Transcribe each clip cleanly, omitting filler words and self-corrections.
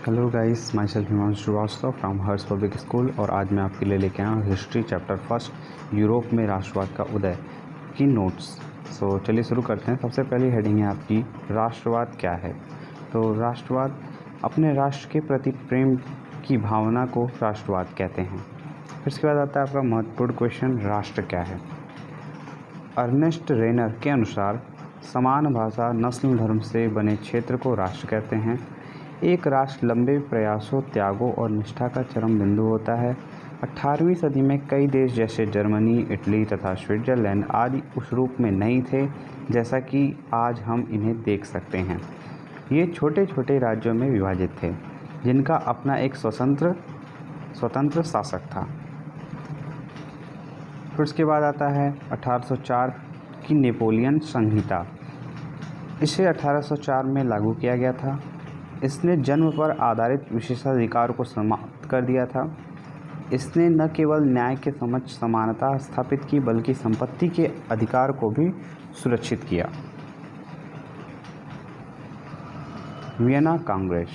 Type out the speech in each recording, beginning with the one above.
Hello guys, myself Himanshu Srivastava from Harsh public school. और आज मैं आपके लिए लेके आया हूँ हिस्ट्री चैप्टर फर्स्ट, यूरोप में राष्ट्रवाद का उदय की नोट्स। सो चलिए शुरू करते हैं। सबसे पहली हेडिंग है आपकी, राष्ट्रवाद क्या है। तो राष्ट्रवाद अपने राष्ट्र के प्रति प्रेम की भावना को राष्ट्रवाद कहते हैं। फिर इसके बाद आता है आपका महत्वपूर्ण क्वेश्चन, राष्ट्र क्या है। अर्नेस्ट रेनर के अनुसार समान भाषा, नस्ल, धर्म से बने क्षेत्र को राष्ट्र कहते हैं। एक राष्ट्र लंबे प्रयासों, त्यागों और निष्ठा का चरम बिंदु होता है। 18वीं सदी में कई देश जैसे जर्मनी, इटली तथा स्विट्जरलैंड आदि उस रूप में नहीं थे जैसा कि आज हम इन्हें देख सकते हैं। ये छोटे छोटे राज्यों में विभाजित थे जिनका अपना एक स्वतंत्र शासक था। फिर उसके बाद आता है 1804 की नेपोलियन संहिता। इसे 1804 में लागू किया गया था। इसने जन्म पर आधारित विशेषाधिकार को समाप्त कर दिया था। इसने न केवल न्याय के समक्ष समानता स्थापित की बल्कि संपत्ति के अधिकार को भी सुरक्षित किया। वियना कांग्रेस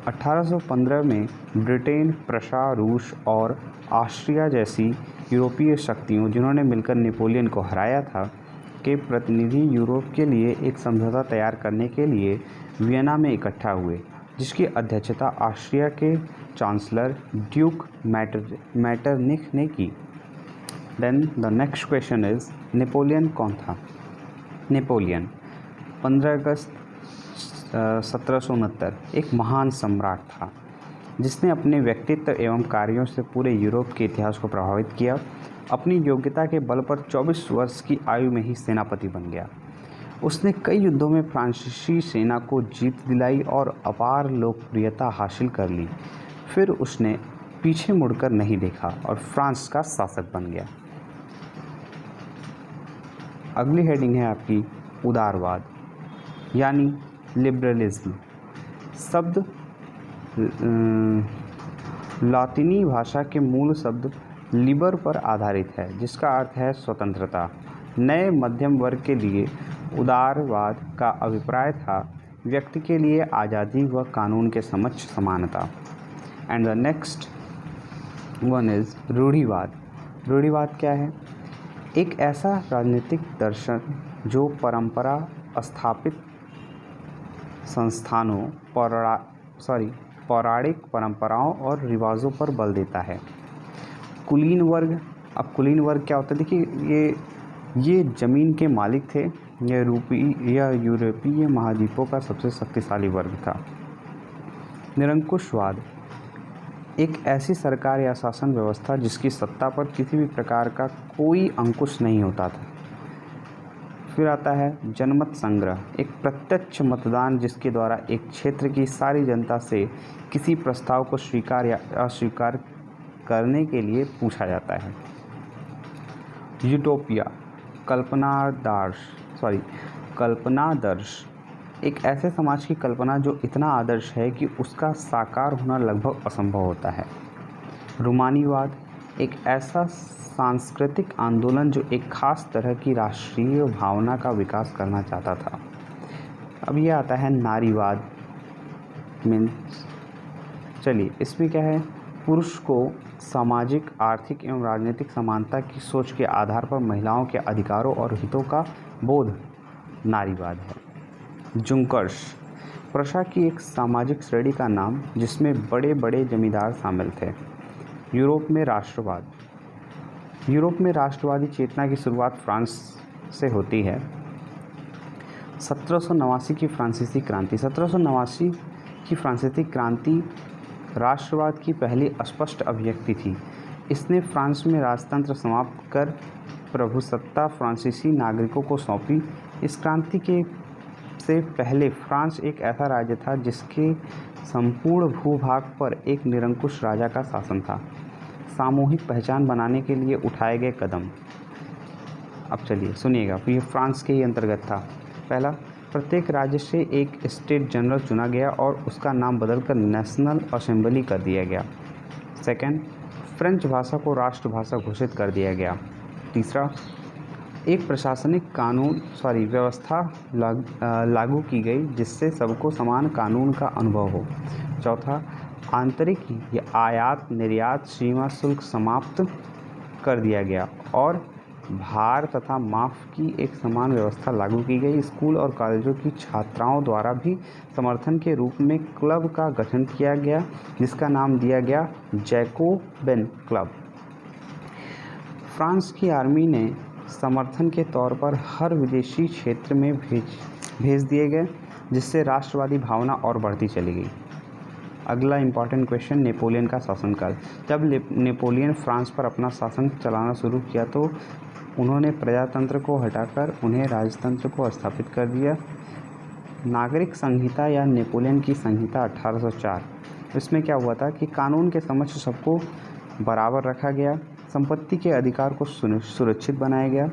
1815 में ब्रिटेन, प्रशा, रूस और ऑस्ट्रिया जैसी यूरोपीय शक्तियों जिन्होंने मिलकर नेपोलियन को हराया था के प्रतिनिधि यूरोप के लिए एक समझौता तैयार करने के लिए वियना में इकट्ठा हुए, जिसकी अध्यक्षता ऑस्ट्रिया के चांसलर ड्यूक मैटरनिख ने की। Then the next question is, Napoleon कौन था। नेपोलियन 15 अगस्त 1769 एक महान सम्राट था जिसने अपने व्यक्तित्व एवं कार्यों से पूरे यूरोप के इतिहास को प्रभावित किया। अपनी योग्यता के बल पर 24 वर्ष की आयु में ही सेनापति बन गया। उसने कई युद्धों में फ्रांसीसी सेना को जीत दिलाई और अपार लोकप्रियता हासिल कर ली। फिर उसने पीछे मुड़कर नहीं देखा और फ्रांस का शासक बन गया। अगली हेडिंग है आपकी, उदारवाद यानी लिबरलिज्म। शब्द लातिनी भाषा के मूल शब्द लिबर पर आधारित है, जिसका अर्थ है स्वतंत्रता। नए मध्यम वर्ग के लिए उदारवाद का अभिप्राय था व्यक्ति के लिए आज़ादी व कानून के समक्ष समानता। And the next one is रूढ़िवाद। रूढ़िवाद क्या है। एक ऐसा राजनीतिक दर्शन जो परंपरा स्थापित संस्थानों, पौराणिक परंपराओं और रिवाजों पर बल देता है। कुलीन वर्ग। अब कुलीन वर्ग क्या होता है, देखिए ये ज़मीन के मालिक थे। यह यूरोपीय महाद्वीपों का सबसे शक्तिशाली वर्ग था। निरंकुशवाद एक ऐसी सरकार या शासन व्यवस्था जिसकी सत्ता पर किसी भी प्रकार का कोई अंकुश नहीं होता था। फिर आता है जनमत संग्रह, एक प्रत्यक्ष मतदान जिसके द्वारा एक क्षेत्र की सारी जनता से किसी प्रस्ताव को स्वीकार या अस्वीकार करने के लिए पूछा जाता है। यूटोपिया कल्पनादर्श एक ऐसे समाज की कल्पना जो इतना आदर्श है कि उसका साकार होना लगभग असंभव होता है। रूमानीवाद एक ऐसा सांस्कृतिक आंदोलन जो एक खास तरह की राष्ट्रीय भावना का विकास करना चाहता था। अब ये आता है नारीवाद। चलिए इसमें क्या है, पुरुष को सामाजिक, आर्थिक एवं राजनीतिक समानता की सोच के आधार पर महिलाओं के अधिकारों और हितों का बोध नारीवाद है। जुंकर्स प्रशा की एक सामाजिक श्रेणी का नाम जिसमें बड़े बड़े जमींदार शामिल थे। यूरोप में राष्ट्रवाद। यूरोप में राष्ट्रवादी चेतना की शुरुआत फ्रांस से होती है। 1789 की फ्रांसीसी क्रांति। 1789 की फ्रांसीसी क्रांति राष्ट्रवाद की पहली स्पष्ट अभिव्यक्ति थी। इसने फ्रांस में राजतंत्र समाप्त कर प्रभुसत्ता फ्रांसीसी नागरिकों को सौंपी। इस क्रांति से पहले फ्रांस एक ऐसा राज्य था जिसके संपूर्ण भूभाग पर एक निरंकुश राजा का शासन था। सामूहिक पहचान बनाने के लिए उठाए गए कदम। अब चलिए सुनिएगा, ये फ्रांस के ही अंतर्गत था। पहला, प्रत्येक राज्य से एक स्टेट जनरल चुना गया और उसका नाम बदलकर नेशनल असेंबली कर दिया गया। सेकंड, फ्रेंच भाषा को राष्ट्रभाषा घोषित कर दिया गया। तीसरा, एक प्रशासनिक व्यवस्था लागू की गई जिससे सबको समान कानून का अनुभव हो। चौथा, आंतरिक या आयात निर्यात सीमा शुल्क समाप्त कर दिया गया और भार तथा माफ़ की एक समान व्यवस्था लागू की गई। स्कूल और कॉलेजों की छात्राओं द्वारा भी समर्थन के रूप में क्लब का गठन किया गया जिसका नाम दिया गया जैकोबिन क्लब। फ्रांस की आर्मी ने समर्थन के तौर पर हर विदेशी क्षेत्र में भेज दिए गए जिससे राष्ट्रवादी भावना और बढ़ती चली गई। अगला इम्पॉर्टेंट क्वेश्चन, नेपोलियन का शासनकाल। जब नेपोलियन फ्रांस पर अपना शासन चलाना शुरू किया तो उन्होंने प्रजातंत्र को हटाकर उन्हें राजतंत्र को स्थापित कर दिया। नागरिक संहिता या नेपोलियन की संहिता 1804, इसमें क्या हुआ था कि कानून के समक्ष सबको बराबर रखा गया, संपत्ति के अधिकार को सुरक्षित बनाया गया,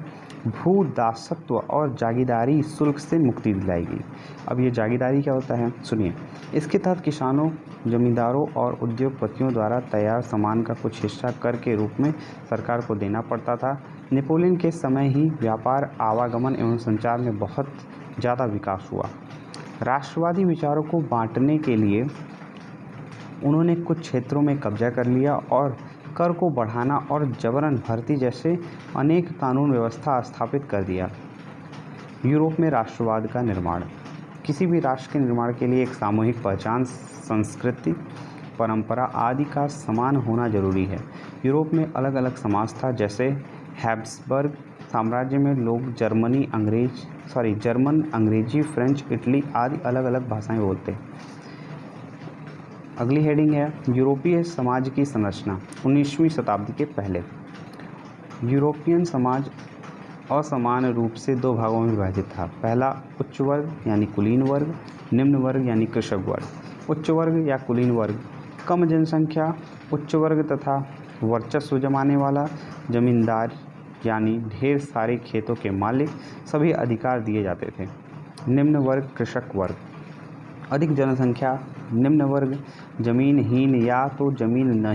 भू दासत्व और जागीरदारी शुल्क से मुक्ति दिलाई गई। अब ये जागीरदारी क्या होता है, सुनिए। इसके तहत किसानों, जमींदारों और उद्योगपतियों द्वारा तैयार सामान का कुछ हिस्सा कर के रूप में सरकार को देना पड़ता था। नेपोलियन के समय ही व्यापार, आवागमन एवं संचार में बहुत ज़्यादा विकास हुआ। राष्ट्रवादी विचारों को बांटने के लिए उन्होंने कुछ क्षेत्रों में कब्जा कर लिया और कर को बढ़ाना और जबरन भर्ती जैसे अनेक कानून व्यवस्था स्थापित कर दिया। यूरोप में राष्ट्रवाद का निर्माण। किसी भी राष्ट्र के निर्माण के लिए एक सामूहिक पहचान, संस्कृति, परंपरा आदि का समान होना जरूरी है। यूरोप में अलग अलग समाज था, जैसे हैब्सबर्ग साम्राज्य में लोग जर्मन, अंग्रेजी, फ्रेंच, इटली आदि अलग अलग भाषाएं बोलते। अगली हेडिंग है यूरोपीय समाज की संरचना। 19वीं शताब्दी के पहले यूरोपियन समाज असमान रूप से दो भागों में विभाजित था। पहला, उच्च वर्ग यानी कुलीन वर्ग, निम्न वर्ग यानी कृषक वर्ग। उच्च वर्ग या कुलीन वर्ग कम जनसंख्या, उच्च वर्ग तथा वर्चस्व जमाने वाला, जमींदार यानी ढेर सारे खेतों के मालिक, सभी अधिकार दिए जाते थे। निम्न वर्ग कृषक वर्ग, अधिक जनसंख्या, निम्न वर्ग जमीनहीन या तो जमीन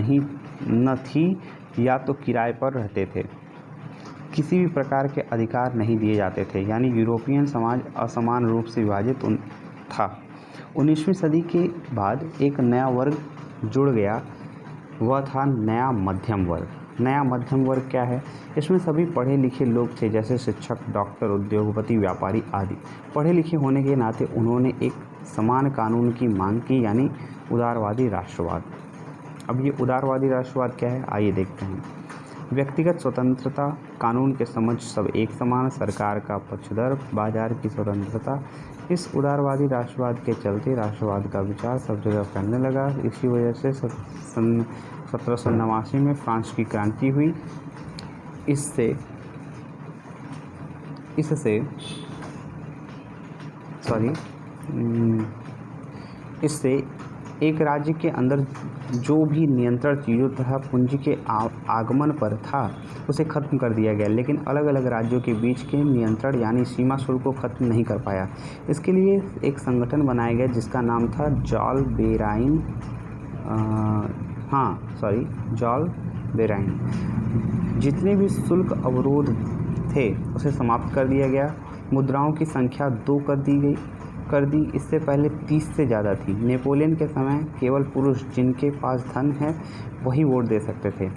न थी या तो किराए पर रहते थे, किसी भी प्रकार के अधिकार नहीं दिए जाते थे, यानी यूरोपियन समाज असमान रूप से विभाजित था। 19वीं सदी के बाद एक नया वर्ग जुड़ गया, वह था नया मध्यम वर्ग। नया मध्यम वर्ग क्या है? इसमें सभी पढ़े लिखे लोग थे, जैसे शिक्षक, डॉक्टर, उद्योगपति, व्यापारी आदि। पढ़े लिखे होने के नाते उन्होंने एक समान कानून की मांग की, यानी उदारवादी राष्ट्रवाद। अब ये उदारवादी राष्ट्रवाद क्या है, आइए देखते हैं। व्यक्तिगत स्वतंत्रता, कानून के समक्ष सब एक समान, सरकार का पक्षधर, बाजार की स्वतंत्रता। इस उदारवादी राष्ट्रवाद के चलते राष्ट्रवाद का विचार सब जगह फैलने लगा। इसी वजह से 1789 में फ्रांस की क्रांति हुई। इससे एक राज्य के अंदर जो भी नियंत्रण चीज़ों तथा पूंजी के आगमन पर था उसे खत्म कर दिया गया, लेकिन अलग अलग राज्यों के बीच के नियंत्रण यानी सीमा शुल्क को खत्म नहीं कर पाया। इसके लिए एक संगठन बनाया गया जिसका नाम था जॉल बेराइन। जितने भी शुल्क अवरोध थे उसे समाप्त कर दिया गया। मुद्राओं की संख्या 2 कर दी। इससे पहले 30 से ज़्यादा थी। नेपोलियन के समय केवल पुरुष जिनके पास धन है वही वोट दे सकते थे।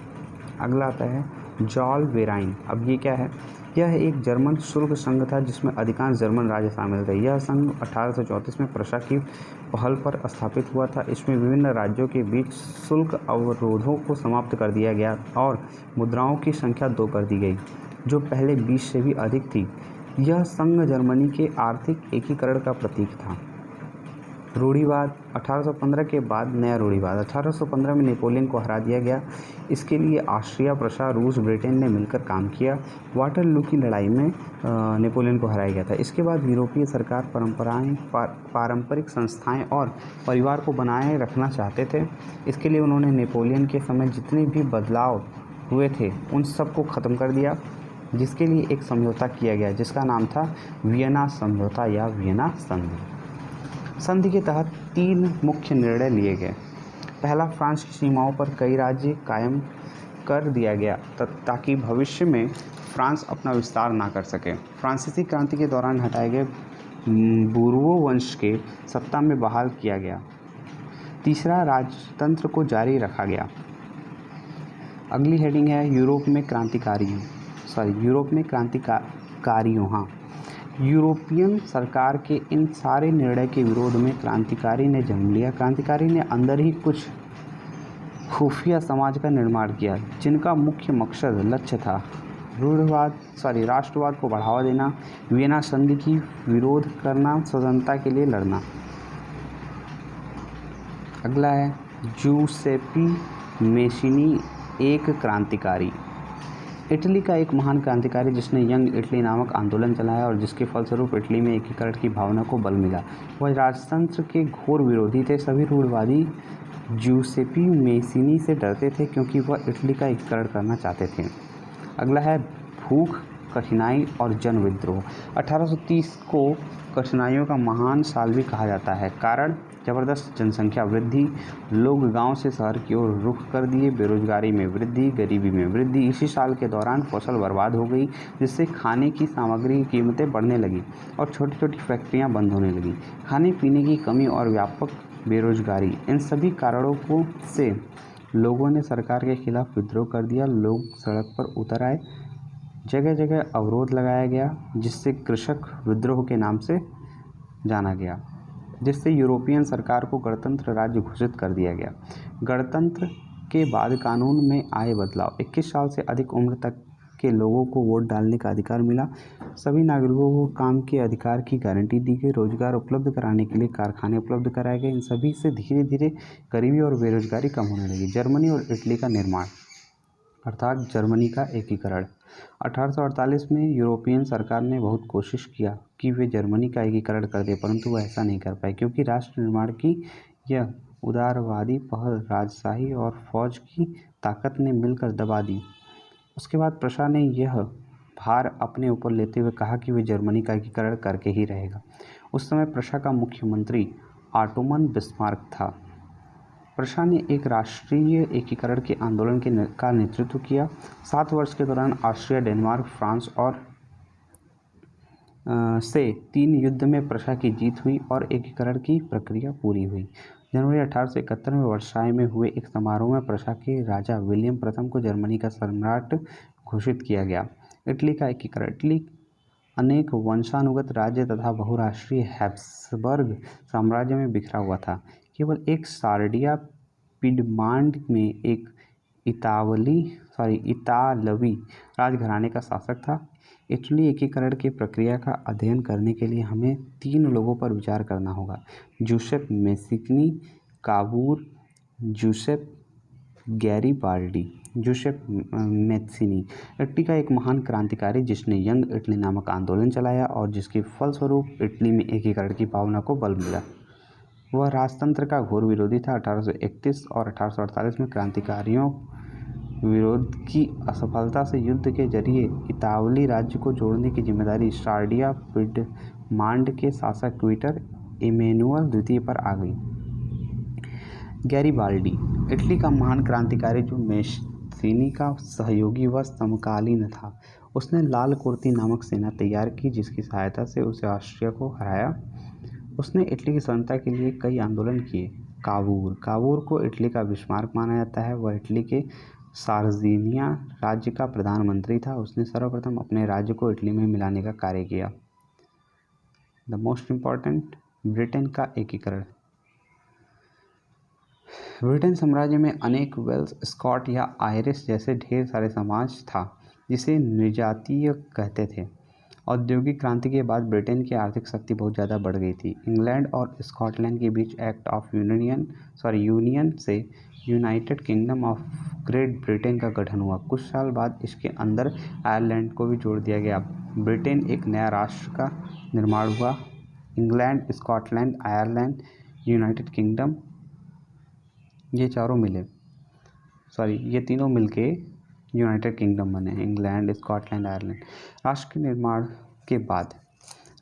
अगला आता है जॉल बेराइन। अब ये क्या है? यह एक जर्मन शुल्क संघ था जिसमें अधिकांश जर्मन राज्य शामिल थे। यह संघ 1834 में प्रशा की पहल पर स्थापित हुआ था। इसमें विभिन्न राज्यों के बीच शुल्क अवरोधों को समाप्त कर दिया गया और मुद्राओं की संख्या 2 कर दी गई, जो पहले 20 से भी अधिक थी। यह संघ जर्मनी के आर्थिक एकीकरण का प्रतीक था। रूढ़िवाद 1815 के बाद नया रूढ़िवाद। 1815 में नेपोलियन को हरा दिया गया। इसके लिए ऑस्ट्रिया, प्रशा, रूस, ब्रिटेन ने मिलकर काम किया। वाटरलू की लड़ाई में नेपोलियन को हराया गया था। इसके बाद यूरोपीय सरकार पारंपरिक संस्थाएं और परिवार को बनाए रखना चाहते थे। इसके लिए उन्होंने नेपोलियन के समय जितने भी बदलाव हुए थे उन सब को ख़त्म कर दिया, जिसके लिए एक समझौता किया गया जिसका नाम था वियना समझौता या वियना संधि। संधि के तहत 3 मुख्य निर्णय लिए गए। पहला, फ्रांस की सीमाओं पर कई राज्य कायम कर दिया गया ताकि भविष्य में फ्रांस अपना विस्तार ना कर सके। फ्रांसीसी क्रांति के दौरान हटाए गए बूर्बो वंश के सत्ता में बहाल किया गया। तीसरा, राजतंत्र को जारी रखा गया। अगली हेडिंग है यूरोप में क्रांतिकारियों। हाँ, यूरोपियन सरकार के इन सारे निर्णय के विरोध में क्रांतिकारी ने जन्म लिया। क्रांतिकारी ने अंदर ही कुछ खुफिया समाज का निर्माण किया, जिनका मुख्य मकसद लक्ष्य था राष्ट्रवाद को बढ़ावा देना, वियना संधि की विरोध करना, स्वतंत्रता के लिए लड़ना। अगला है जूसेप्पी मेसिनी, एक क्रांतिकारी। इटली का एक महान क्रांतिकारी जिसने यंग इटली नामक आंदोलन चलाया और जिसके फलस्वरूप इटली में एकीकरण की भावना को बल मिला। वह राजतंत्र के घोर विरोधी थे। सभी रूढ़िवादी जूसेप्पी मेसिनी से डरते थे क्योंकि वह इटली का एकीकरण करना चाहते थे। अगला है भूख, कठिनाई और जन विद्रोह। 1830 को कठिनाइयों का महान साल भी कहा जाता है। कारण जबरदस्त जनसंख्या वृद्धि, लोग गांव से शहर की ओर रुख कर दिए, बेरोजगारी में वृद्धि, गरीबी में वृद्धि। इसी साल के दौरान फसल बर्बाद हो गई, जिससे खाने की सामग्री की कीमतें बढ़ने लगी और छोटी छोटी फैक्ट्रियां बंद होने लगी। खाने पीने की कमी और व्यापक बेरोजगारी, इन सभी कारणों से लोगों ने सरकार के खिलाफ विद्रोह कर दिया। लोग सड़क पर उतर आए, जगह जगह अवरोध लगाया गया, जिससे कृषक विद्रोह के नाम से जाना गया, जिससे यूरोपियन सरकार को गणतंत्र राज्य घोषित कर दिया गया। गणतंत्र के बाद कानून में आए बदलाव। 21 साल से अधिक उम्र तक के लोगों को वोट डालने का अधिकार मिला। सभी नागरिकों को काम के अधिकार की गारंटी दी गई। रोजगार उपलब्ध कराने के लिए कारखाने उपलब्ध कराए गए। इन सभी से धीरे धीरे गरीबी और बेरोजगारी कम होने लगी। जर्मनी और इटली का निर्माण, अर्थात जर्मनी का एकीकरण। 1848 में यूरोपियन सरकार ने बहुत कोशिश किया कि वे जर्मनी का एकीकरण कर दे, परंतु वह ऐसा नहीं कर पाए क्योंकि राष्ट्र निर्माण की यह उदारवादी पहल राजशाही और फौज की ताकत ने मिलकर दबा दी। उसके बाद प्रशा ने यह भार अपने ऊपर लेते हुए कहा कि वे जर्मनी का एकीकरण करके ही रहेगा। उस समय प्रशा का मुख्यमंत्री ऑटोमन बिस्मार्क था। प्रशा ने एक राष्ट्रीय एकीकरण के आंदोलन का नेतृत्व किया। 7 वर्ष के दौरान ऑस्ट्रिया, डेनमार्क, फ्रांस और से 3 युद्ध में प्रशा की जीत हुई और एकीकरण की प्रक्रिया पूरी हुई। जनवरी 1871 में वर्साय में हुए एक समारोह में प्रशा के राजा विलियम प्रथम को जर्मनी का सम्राट घोषित किया गया। इटली का एकीकरण। इटली अनेक वंशानुगत राज्य तथा बहुराष्ट्रीय हैब्सबर्ग साम्राज्य में बिखरा हुआ था। केवल एक सार्डिया पिडमांड में एक इतालवी राजघराने का शासक था। इटली एकीकरण की प्रक्रिया का अध्ययन करने के लिए हमें 3 लोगों पर विचार करना होगा: जूसेप मेसिनी, कावूर, जूसेप गैरिबाल्डी। जूसेप मेसिनी इटली का एक महान क्रांतिकारी जिसने यंग इटली नामक आंदोलन चलाया और जिसके फलस्वरूप इटली में एकीकरण की भावना को बल मिला। वह राजतंत्र का घोर विरोधी था। 1831 और 1848 में क्रांतिकारियों विरोध की असफलता से युद्ध के जरिए इतालवी राज्य को जोड़ने की जिम्मेदारी सार्डिया पिडमांड के शासक क्वीटर इमैनुअल द्वितीय पर आ गई। गैरिबाल्डी इटली का महान क्रांतिकारी जो मेसिनी का सहयोगी व समकालीन था। उसने लाल कुर्ती नामक सेना तैयार की जिसकी सहायता से उसे ऑस्ट्रिया को हराया। उसने इटली की स्वतंत्रता के लिए कई आंदोलन किए। कावूर को इटली का बिस्मार्क माना जाता है। वह इटली के सार्डिनिया राज्य का प्रधानमंत्री था। उसने सर्वप्रथम अपने राज्य को इटली में मिलाने का कार्य किया। द मोस्ट इम्पॉर्टेंट, ब्रिटेन का एकीकरण। ब्रिटेन साम्राज्य में अनेक वेल्स, स्कॉट या आयरिश जैसे ढेर सारे समाज था जिसे निर्जातीय कहते थे। औद्योगिक क्रांति के बाद ब्रिटेन की आर्थिक शक्ति बहुत ज़्यादा बढ़ गई थी। इंग्लैंड और स्कॉटलैंड के बीच एक्ट ऑफ यूनियन से United kingdom of great Britain का गठन हुआ। कुछ साल बाद इसके अंदर आयरलैंड को भी जोड़ दिया गया। ब्रिटेन एक नया राष्ट्र का निर्माण हुआ। England, Scotland, Ireland, United kingdom, ये तीनों मिलके यूनाइटेड किंगडम बने। England, Scotland, Ireland. राष्ट्र के निर्माण के बाद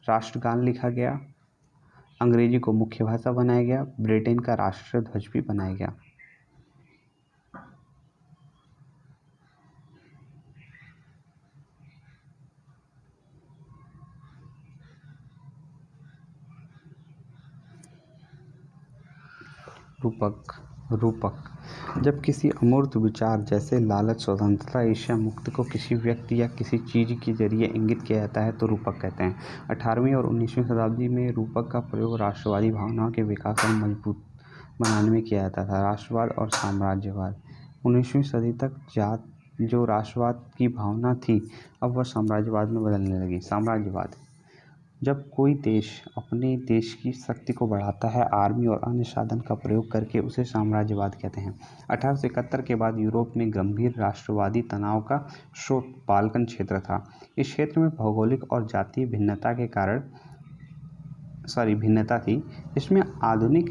राष्ट्रगान लिखा गया। अंग्रेजी को मुख्य भाषा बनाया गया। ब्रिटेन का राष्ट्रीय ध्वज भी बनाया गया। रूपक रूपक जब किसी अमूर्त विचार जैसे लालच, स्वतंत्रता, ईर्ष्या, मुक्ति को किसी व्यक्ति या किसी चीज़ के जरिए इंगित किया जाता है तो रूपक कहते हैं। 18वीं और 19वीं शताब्दी में रूपक का प्रयोग राष्ट्रवादी भावनाओं के विकास और मजबूत बनाने में किया जाता था। राष्ट्रवाद और साम्राज्यवाद 19वीं सदी तक जो राष्ट्रवाद की भावना थी अब वह साम्राज्यवाद में बदलने लगी। साम्राज्यवाद जब कोई देश अपने देश की शक्ति को बढ़ाता है आर्मी और अन्य साधन का प्रयोग करके, उसे साम्राज्यवाद कहते हैं। 1871 के बाद यूरोप में गंभीर राष्ट्रवादी तनाव का स्रोत बाल्कन क्षेत्र था। इस क्षेत्र में भौगोलिक और जातीय भिन्नता थी। इसमें आधुनिक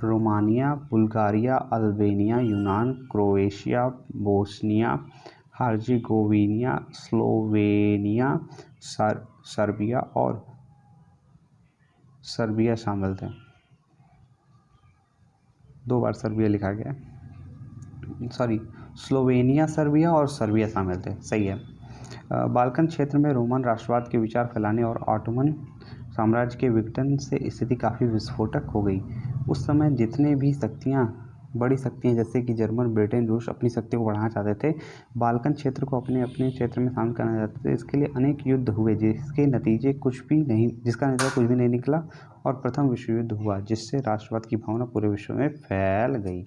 रोमानिया, बुल्गारिया, अल्बेनिया, यूनान, Croatia, Bosnia Herzegovina, Slovenia, Serbia शामिल थे। 2 बार सर्बिया लिखा गया, स्लोवेनिया, सर्बिया और सर्बिया शामिल थे, सही है। बाल्कन क्षेत्र में रोमन राष्ट्रवाद के विचार फैलाने और ऑटोमन साम्राज्य के विघटन से स्थिति काफ़ी विस्फोटक हो गई। उस समय जितने भी बड़ी शक्तियाँ जैसे कि जर्मन, ब्रिटेन, रूस अपनी शक्ति को बढ़ाना चाहते थे, बाल्कन क्षेत्र को अपने अपने क्षेत्र में शामिल करना चाहते थे। इसके लिए अनेक युद्ध हुए जिसका नतीजा कुछ भी नहीं निकला और प्रथम विश्व युद्ध हुआ, जिससे राष्ट्रवाद की भावना पूरे विश्व में फैल गई।